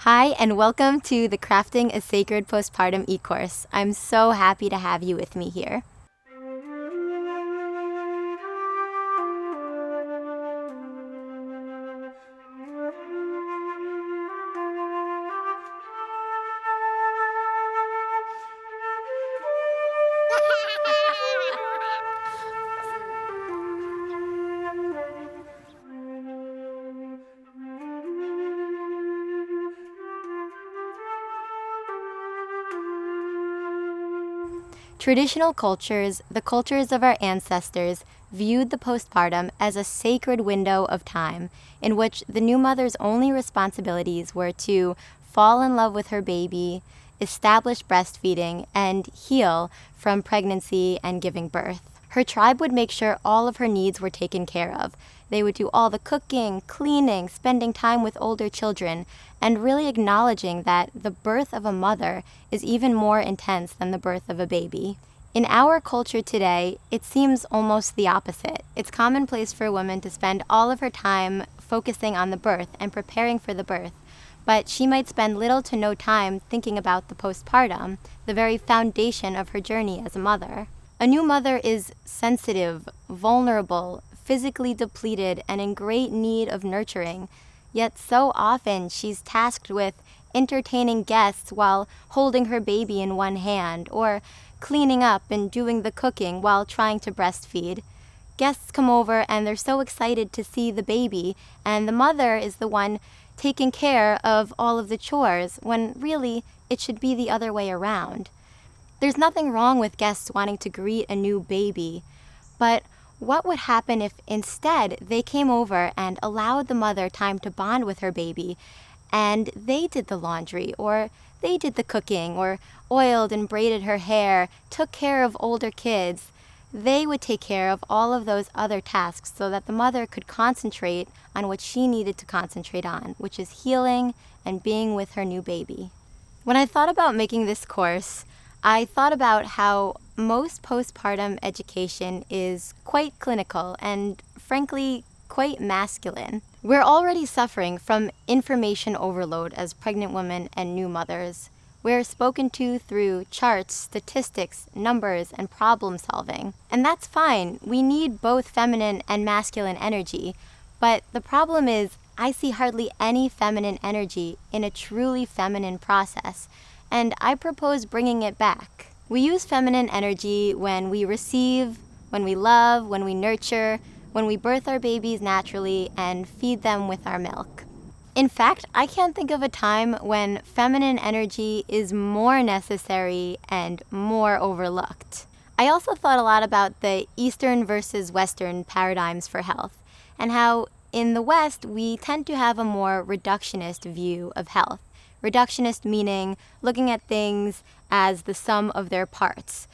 Hi, and welcome to the Crafting a Sacred Postpartum e-course. I'm so happy to have you with me here. Traditional cultures, the cultures of our ancestors, viewed the postpartum as a sacred window of time in which the new mother's only responsibilities were to fall in love with her baby, establish breastfeeding, and heal from pregnancy and giving birth. Her tribe would make sure all of her needs were taken care of. They would do all the cooking, cleaning, spending time with older children, and really acknowledging that the birth of a mother is even more intense than the birth of a baby. In our culture today, it seems almost the opposite. It's commonplace for a woman to spend all of her time focusing on the birth and preparing for the birth, but she might spend little to no time thinking about the postpartum, the very foundation of her journey as a mother. A new mother is sensitive, vulnerable, physically depleted, and in great need of nurturing. Yet so often she's tasked with entertaining guests while holding her baby in one hand, or cleaning up and doing the cooking while trying to breastfeed. Guests come over and they're so excited to see the baby, and the mother is the one taking care of all of the chores, when really it should be the other way around. There's nothing wrong with guests wanting to greet a new baby, but what would happen if instead they came over and allowed the mother time to bond with her baby, and they did the laundry, or they did the cooking, or oiled and braided her hair, took care of older kids? They would take care of all of those other tasks so that the mother could concentrate on what she needed to concentrate on, which is healing and being with her new baby. When I thought about making this course, I thought about how most postpartum education is quite clinical and, frankly, quite masculine. We're already suffering from information overload as pregnant women and new mothers. We're spoken to through charts, statistics, numbers, and problem solving. And that's fine. We need both feminine and masculine energy. But the problem is, I see hardly any feminine energy in a truly feminine process, and I propose bringing it back. We use feminine energy when we receive, when we love, when we nurture, when we birth our babies naturally and feed them with our milk. In fact, I can't think of a time when feminine energy is more necessary and more overlooked. I also thought a lot about the Eastern versus Western paradigms for health, and how in the West we tend to have a more reductionist view of health. Reductionist meaning looking at things as the sum of their parts.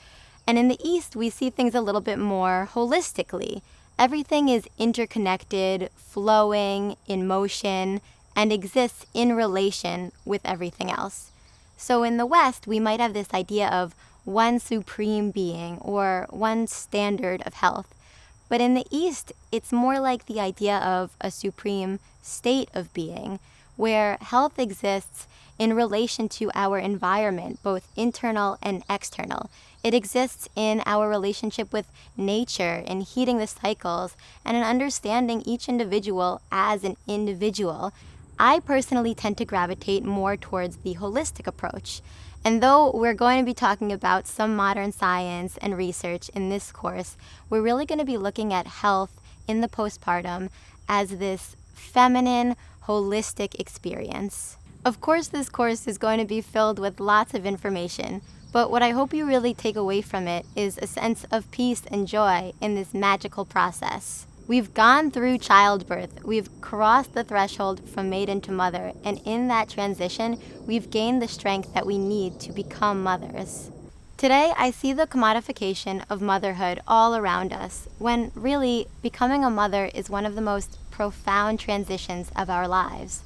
And in the East, we see things a little bit more holistically. Everything is interconnected, flowing, in motion, and exists in relation with everything else. So in the West, we might have this idea of one supreme being or one standard of health. But in the East, it's more like the idea of a supreme state of being, where health exists in relation to our environment, both internal and external. It exists in our relationship with nature, in heeding the cycles, and in understanding each individual as an individual. I personally tend to gravitate more towards the holistic approach. And though we're going to be talking about some modern science and research in this course, we're really going to be looking at health in the postpartum as this feminine, holistic experience. Of course, this course is going to be filled with lots of information, but what I hope you really take away from it is a sense of peace and joy in this magical process. We've gone through childbirth, we've crossed the threshold from maiden to mother, and in that transition, we've gained the strength that we need to become mothers. Today, I see the commodification of motherhood all around us, when really becoming a mother is one of the most profound transitions of our lives.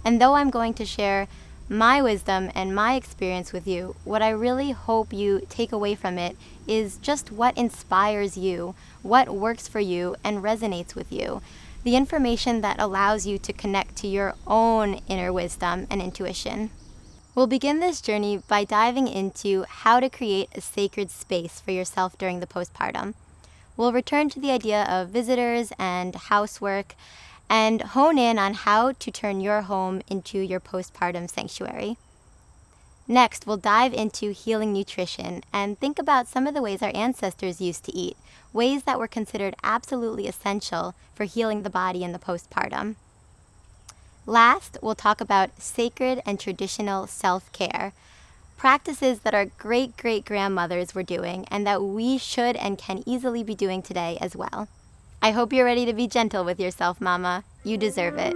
And though I'm going to share my wisdom and my experience with you, what I really hope you take away from it is just what inspires you, what works for you and resonates with you. the information that allows you to connect to your own inner wisdom and intuition. We'll begin this journey by diving into how to create a sacred space for yourself during the postpartum. We'll return to the idea of visitors and housework and hone in on how to turn your home into your postpartum sanctuary. Next, we'll dive into healing nutrition and think about some of the ways our ancestors used to eat, ways that were considered absolutely essential for healing the body in the postpartum. Last, we'll talk about sacred and traditional self-care, practices that our great-great-grandmothers were doing and that we should and can easily be doing today as well. I hope you're ready to be gentle with yourself, Mama. You deserve it.